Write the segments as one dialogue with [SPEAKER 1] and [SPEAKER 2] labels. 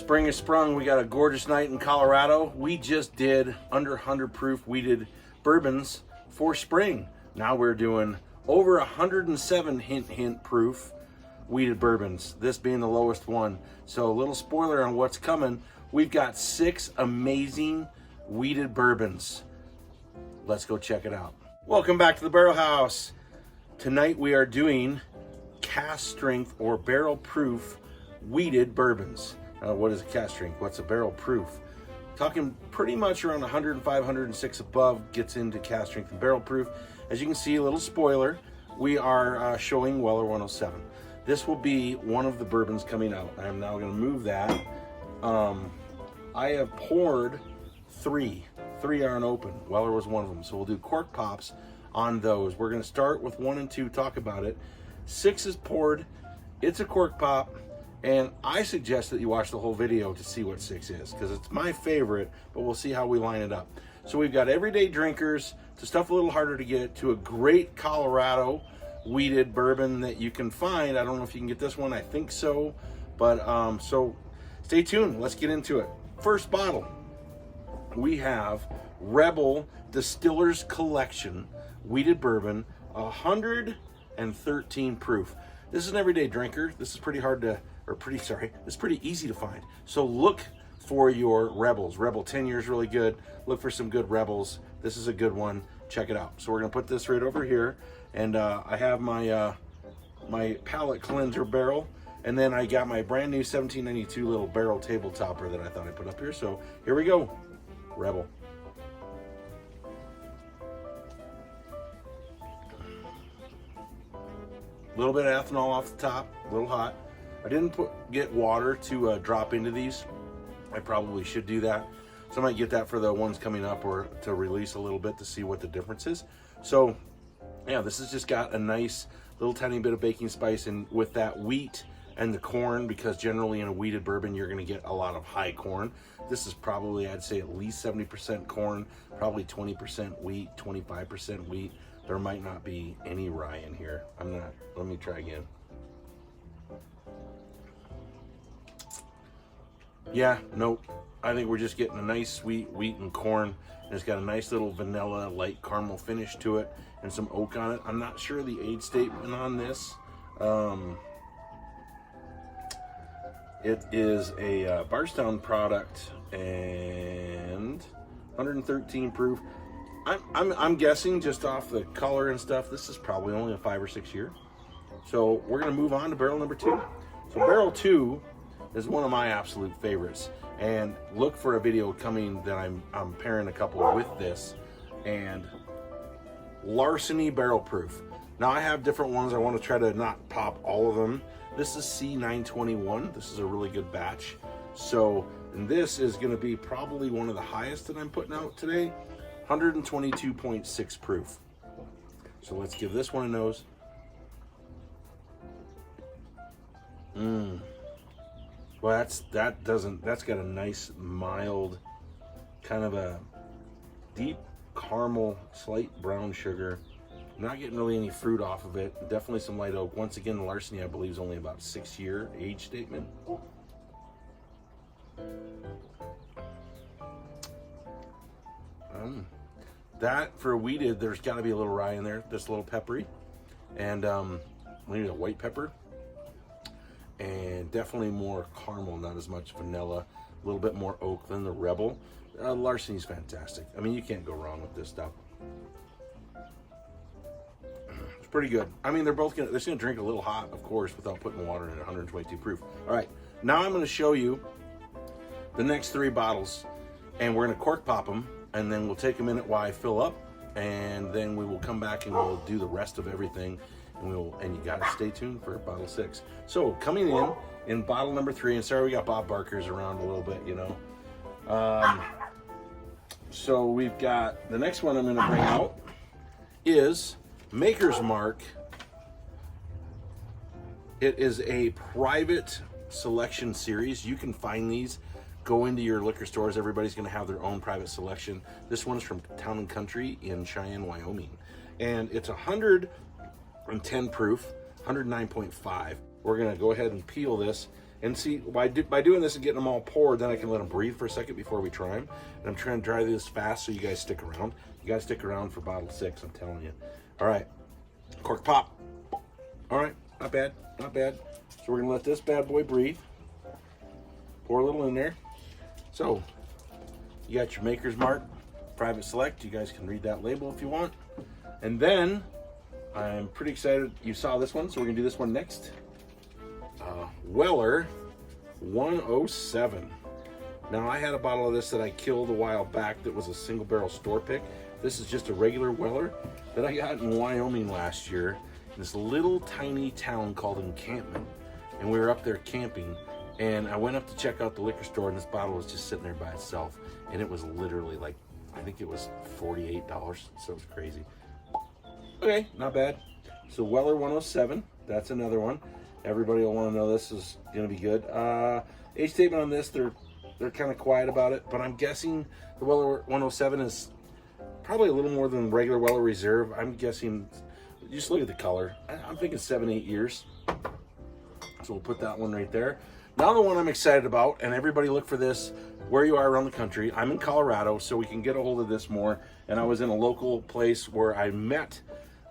[SPEAKER 1] Spring is sprung. We got a gorgeous night in Colorado. We just did under 100 proof wheated bourbons for spring. Now we're doing over 107 hint proof wheated bourbons, this being the lowest one. So a little spoiler on what's coming. We've got 6 amazing wheated bourbons. Let's go check it out. Welcome back to the Barrel House. Tonight we are doing cask strength or barrel proof wheated bourbons. What is a cask strength? What's a barrel proof? Talking pretty much around 105, 106 above gets into cask strength and barrel proof. As you can see, a little spoiler, we are showing Weller 107. This will be one of the bourbons coming out. I am now going to move that. I have poured 3. 3 aren't open. Weller was one of them. So we'll do cork pops on those. We're going to start with 1 and 2, talk about it. 6 is poured. It's a cork pop. And I suggest that you watch the whole video to see what 6 is, because it's my favorite, but we'll see how we line it up. So we've got everyday drinkers to stuff a little harder to get, to a great Colorado wheated bourbon that you can find. I don't know if you can get this one. I think so. But so stay tuned. Let's get into it. First bottle, we have Rebel Distillers Collection wheated bourbon, 113 proof. This is an everyday drinker. This is pretty hard to, it's pretty easy to find. So look for your Rebels. Rebel 10 years really good. Look for some good Rebels. This is a good one. Check it out. So we're gonna put this right over here, and I have my my palate cleanser barrel, and then I got my brand new 1792 little barrel table topper that I thought I'd put up here. So here we go. Rebel. A little bit of ethanol off the top, a little hot. I didn't get water to drop into these. I probably should do that. So I might get that for the ones coming up, or to release a little bit to see what the difference is. So yeah, this has just got a nice little tiny bit of baking spice, and with that wheat and the corn, because generally in a wheated bourbon, you're gonna get a lot of high corn. This is probably, I'd say at least 70% corn, probably 20% wheat, 25% wheat. There might not be any rye in here. Let me try again. Yeah, nope. I think we're just getting a nice sweet wheat and corn. And it's got a nice little vanilla, light caramel finish to it, and some oak on it. I'm not sure the age statement on this. It is a Barstown product and 113 proof. I'm guessing just off the color and stuff, this is probably only a 5 or 6 year. So we're gonna move on to barrel number 2. So barrel 2 is one of my absolute favorites. And look for a video coming that I'm pairing a couple with this. And Larceny barrel proof. Now I have different ones. I want to try to not pop all of them. This is C921. This is a really good batch. So, and this is gonna be probably one of the highest that I'm putting out today. 122.6 proof. So let's give this one a nose. Well, that's got a nice mild, kind of a deep caramel, slight brown sugar. I'm not getting really any fruit off of it. Definitely some light oak. Once again, the Larceny, I believe, is only about 6 year age statement. That for wheated, there's got to be a little rye in there, just a little peppery, and maybe a white pepper, and definitely more caramel, not as much vanilla, a little bit more oak than the Rebel. Larceny's fantastic. I mean, you can't go wrong with this stuff. It's pretty good. I mean, they're just gonna drink a little hot, of course, without putting water in it. 122 proof. All right, now I'm gonna show you the next 3 bottles, and we're gonna cork pop them. And then we'll take a minute while I fill up, and then we will come back and we'll do the rest of everything. And you gotta stay tuned for bottle 6. So coming in bottle number 3, and sorry we got Bob Barkers around a little bit, you know. So we've got, the next one I'm gonna bring out is Maker's Mark. It is a private selection series. You can find these. Go into your liquor stores. Everybody's going to have their own private selection. This one's from Town and Country in Cheyenne, Wyoming. And it's 110 proof, 109.5. We're going to go ahead and peel this. And see, by doing this and getting them all poured, then I can let them breathe for a second before we try them. And I'm trying to dry this fast so you guys stick around. You guys stick around for bottle 6, I'm telling you. All right, cork pop. All right, not bad, not bad. So we're gonna let this bad boy breathe. Pour a little in there. So you got your Maker's Mark, Private Select. You guys can read that label if you want. And then I'm pretty excited. You saw this one, so we're gonna do this one next. Weller 107. Now I had a bottle of this that I killed a while back that was a single barrel store pick. This is just a regular Weller that I got in Wyoming last year in this little tiny town called Encampment. And we were up there camping, and I went up to check out the liquor store, and this bottle was just sitting there by itself, and it was literally like, I think it was $48, so it was crazy. Okay, not bad. So Weller 107, that's another one. Everybody will want to know this is going to be good. Age statement on this, they're kind of quiet about it, but I'm guessing the Weller 107 is probably a little more than regular Weller Reserve. I'm guessing, just look at the color. I'm thinking 7-8 years. So we'll put that one right there. Now the one I'm excited about, and everybody look for this where you are around the country. I'm in Colorado, so we can get a hold of this more. And I was in a local place where I met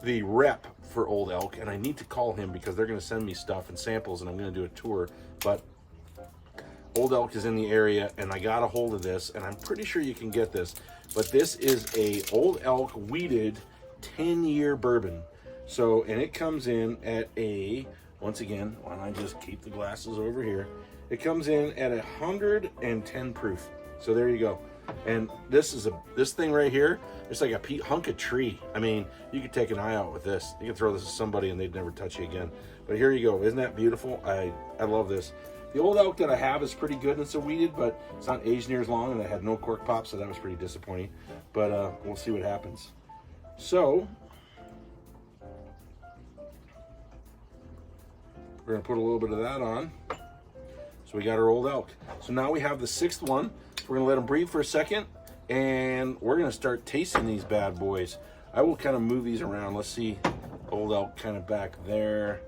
[SPEAKER 1] the rep for Old Elk, and I need to call him because they're going to send me stuff and samples, and I'm going to do a tour. But Old Elk is in the area, and I got a hold of this, and I'm pretty sure you can get this. But this is a Old Elk weeded 10-year bourbon. So, and it comes in at a, once again, why don't I just keep the glasses over here? It comes in at 110 proof. So there you go. And this thing right here, it's like a hunk of tree. I mean, you could take an eye out with this. You could throw this at somebody and they'd never touch you again. But here you go. Isn't that beautiful? I love this. The Old Elk that I have is pretty good and it's a weeded, but it's not aged near as long, and I had no cork pop, so that was pretty disappointing. But we'll see what happens. So we're gonna put a little bit of that on. So we got our Old Elk. So now we have the 6th one. We're gonna let them breathe for a second, and we're gonna start tasting these bad boys. I will kind of move these around. Let's see, Old Elk kind of back there,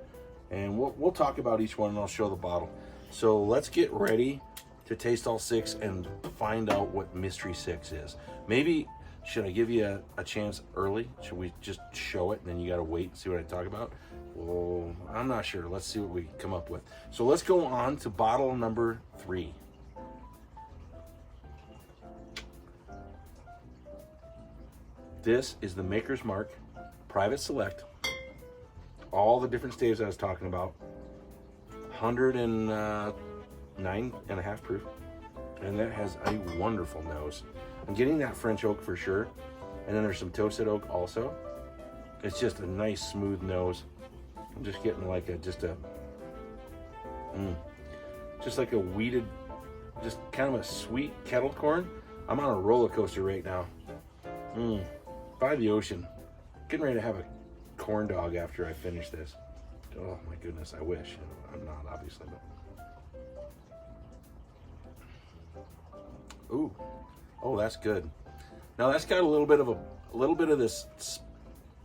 [SPEAKER 1] and we'll talk about each one, and I'll show the bottle. So let's get ready to taste all 6 and find out what Mystery 6 is. Maybe, should I give you a chance early? Should we just show it, and then you gotta wait and see what I talk about? Well, I'm not sure. Let's see what we come up with. So let's go on to bottle number 3. This is the Maker's Mark Private Select. All the different staves I was talking about. 109.5 proof. And that has a wonderful nose. I'm getting that French oak for sure. And then there's some toasted oak also. It's just a nice smooth nose. I'm just getting like just like a weeded, just kind of a sweet kettle corn. I'm on a roller coaster right now. By the ocean. Getting ready to have a corn dog after I finish this. Oh my goodness, I wish. I'm not, obviously, but. Ooh. Oh, that's good. Now that's got a little bit of this,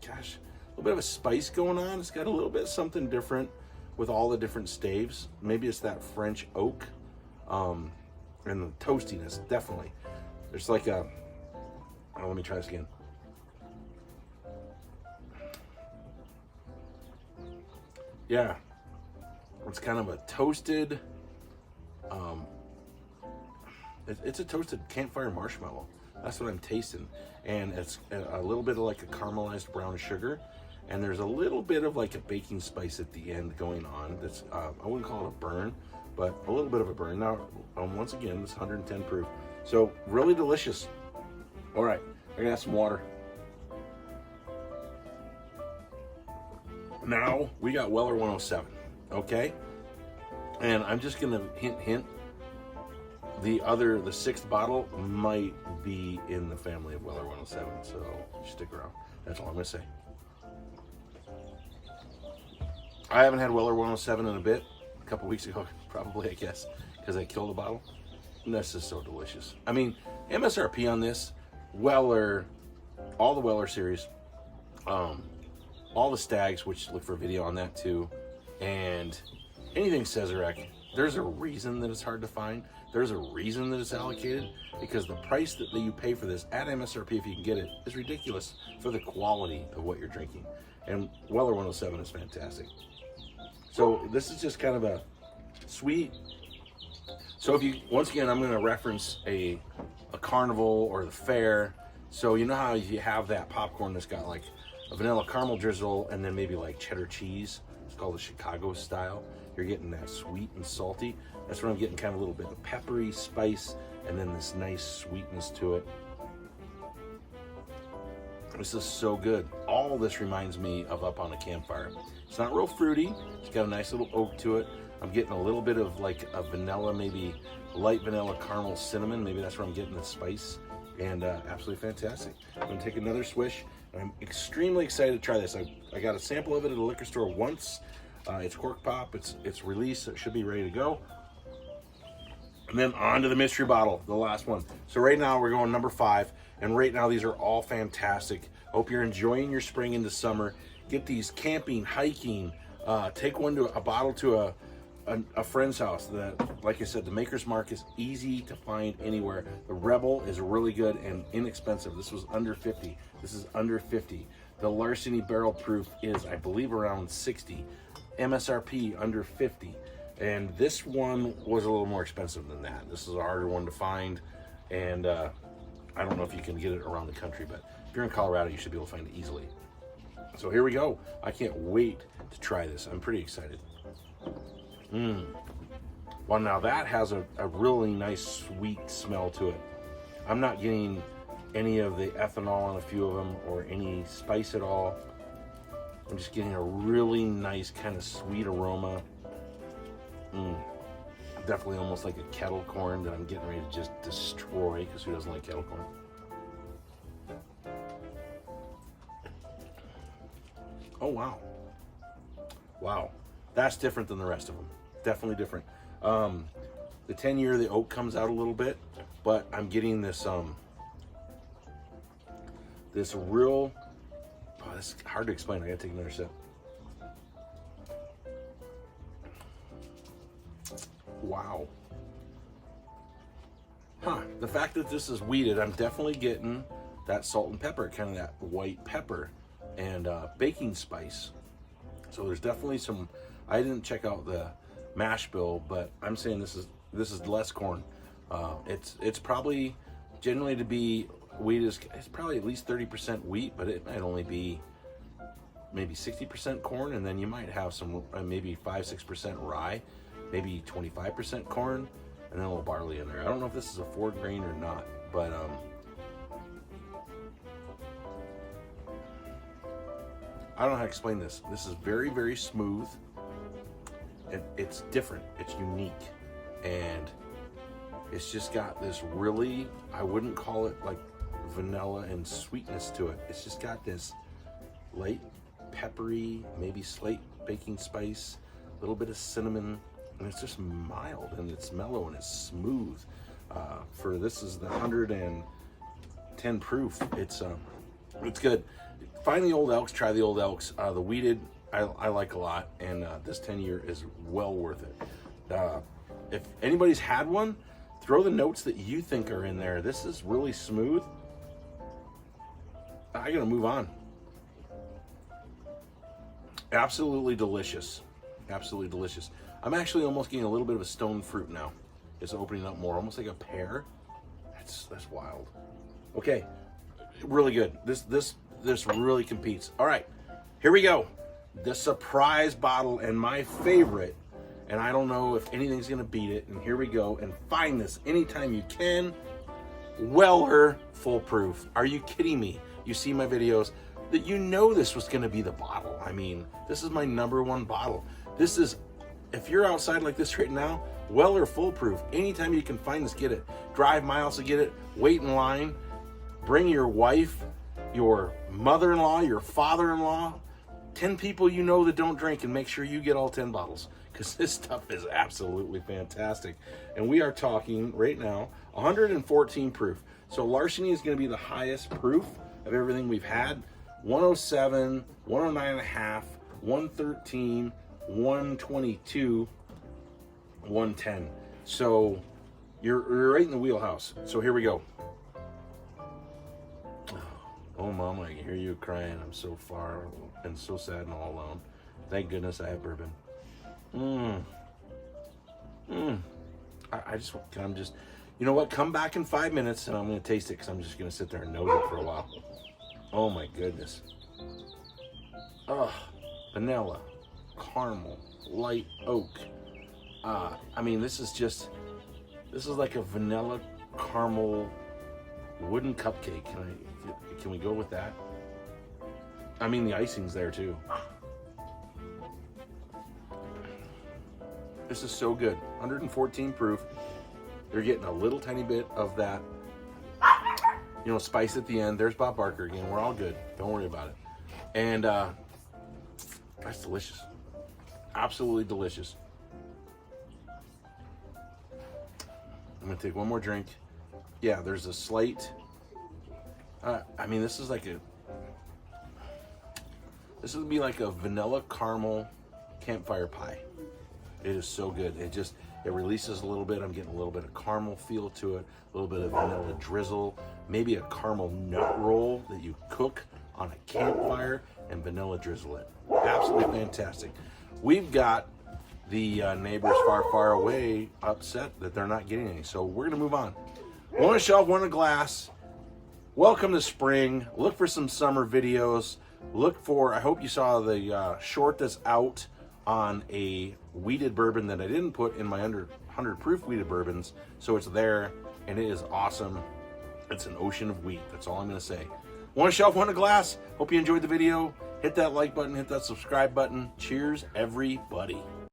[SPEAKER 1] gosh, a little bit of a spice going on. It's got a little bit something different with all the different staves. Maybe it's that French oak, and the toastiness, definitely. There's like a, oh, let me try this again. Yeah, it's kind of a toasted, it's a toasted campfire marshmallow. That's what I'm tasting. And it's a little bit of like a caramelized brown sugar. And there's a little bit of like a baking spice at the end going on. That's, I wouldn't call it a burn, but a little bit of a burn. Now, once again, it's 110 proof. So really delicious. All right, I'm gonna have some water. Now we got Weller 107, okay? And I'm just gonna hint, the 6th bottle might be in the family of Weller 107, so stick around. That's all I'm gonna say. I haven't had Weller 107 in a bit, a couple weeks ago, probably, I guess, because I killed a bottle. And this is so delicious. I mean, MSRP on this, Weller, all the Weller series, all the Stags, which look for a video on that too, and anything Sazerac, there's a reason that it's hard to find. There's a reason that it's allocated, because the price that you pay for this at MSRP, if you can get it, is ridiculous for the quality of what you're drinking. And Weller 107 is fantastic. So this is just kind of a sweet. So if you, once again, I'm going to reference a carnival or the fair. So you know how you have that popcorn that's got like a vanilla caramel drizzle and then maybe like cheddar cheese. It's called the Chicago style. You're getting that sweet and salty. That's what I'm getting, kind of a little bit of peppery spice and then this nice sweetness to it. This is so good. All this reminds me of Up on a Campfire. It's not real fruity. It's got a nice little oak to it. I'm getting a little bit of like a vanilla, maybe light vanilla caramel cinnamon. Maybe that's where I'm getting the spice. And absolutely fantastic. I'm gonna take another swish. And I'm extremely excited to try this. I got a sample of it at a liquor store once. It's cork pop, it's released, so it should be ready to go. And then on to the mystery bottle, the last one. So right now we're going number 5, and right now these are all fantastic. Hope you're enjoying your spring into summer. Get these camping, hiking, take one to a bottle to a friend's house. That, like I said, the Maker's Mark is easy to find anywhere. The Rebel is really good and inexpensive. This was under 50. This is under 50. The Larceny Barrel Proof is, I believe, around 60. MSRP under 50. And this one was a little more expensive than that. This is a harder one to find, and I don't know if you can get it around the country, but if you're in Colorado, you should be able to find it easily. So here we go. I can't wait to try this. I'm pretty excited. Well, now that has a really nice sweet smell to it. I'm not getting any of the ethanol on a few of them or any spice at all. I'm just getting a really nice kind of sweet aroma. Definitely almost like a kettle corn that I'm getting ready to just destroy, because who doesn't like kettle corn? Oh, wow. Wow. That's different than the rest of them. Definitely different. The 10-year, the oak comes out a little bit, but I'm getting this this real, oh, this is hard to explain. I gotta take another sip. Wow. The fact that this is wheated, I'm definitely getting that salt and pepper, kind of that white pepper and baking spice. So there's definitely some, I didn't check out the mash bill, but I'm saying this is less corn. It's probably, generally to be wheat it's probably at least 30% wheat, but it might only be maybe 60% corn, and then you might have some maybe 5-6% rye, maybe 25% corn, and then a little barley in there. I don't know if this is a 4 grain or not, but I don't know how to explain this. This is very, very smooth. It's different. It's unique, and it's just got this really, I wouldn't call it like vanilla and sweetness to it. It's just got this light peppery, maybe slight baking spice, a little bit of cinnamon, and it's just mild and it's mellow and it's smooth. For this is the 110 proof. It's good. Find the Old Elks, try the Old Elks. The wheated I like a lot, and this 10-year is well worth it. If anybody's had one, throw the notes that you think are in there. This is really smooth. I gotta move on. Absolutely delicious. Absolutely delicious. I'm actually almost getting a little bit of a stone fruit now. It's opening up more, almost like a pear. That's wild. Okay, really good. This really competes. All right, here we go. The surprise bottle, and my favorite, and I don't know if anything's gonna beat it, and here we go. And find this anytime you can. Weller Full Proof. Are you kidding me? You see my videos that you know this was gonna be the bottle. I mean, this is my #1 bottle. This is, if you're outside like this right now, Weller Full Proof. Anytime you can find this, get it. Drive miles to get it, wait in line, bring your wife, your mother-in-law, your father-in-law, 10 people you know that don't drink, and make sure you get all 10 bottles, because this stuff is absolutely fantastic. And we are talking right now 114 proof. So Larceny is going to be the highest proof of everything we've had. 107, 109.5, 113, 122, 110. So you're right in the wheelhouse. So here we go. Oh, Mama, I can hear you crying. I'm so far and so sad and all alone. Thank goodness I have bourbon. I'm just, you know what? Come back in 5 minutes and I'm going to taste it because I'm just going to sit there and nose it for a while. Oh my goodness. Oh, vanilla, caramel, light oak. I mean, this is like a vanilla caramel wooden cupcake. Can we go with that? I mean, the icing's there too. This is so good. 114 proof. They're getting a little tiny bit of that, you know, spice at the end. There's Bob Barker again. We're all good. Don't worry about it. And that's delicious. Absolutely delicious. I'm gonna take one more drink. Yeah, there's a slight. I mean, this would be like a vanilla caramel campfire pie. It is so good. It releases a little bit. I'm getting a little bit of caramel feel to it, a little bit of vanilla drizzle, maybe a caramel nut roll that you cook on a campfire and vanilla drizzle it. Absolutely fantastic. We've got the neighbors far away upset that they're not getting any. So we're gonna move on. One on a shelf, one on a glass. Welcome to spring. Look for some summer videos. I hope you saw the short that's out on a wheated bourbon that I didn't put in my under 100 proof wheated bourbons. So it's there and it is awesome. It's an ocean of wheat. That's all I'm gonna say. One on a shelf, one on a glass. Hope you enjoyed the video. Hit that like button, hit that subscribe button. Cheers, everybody.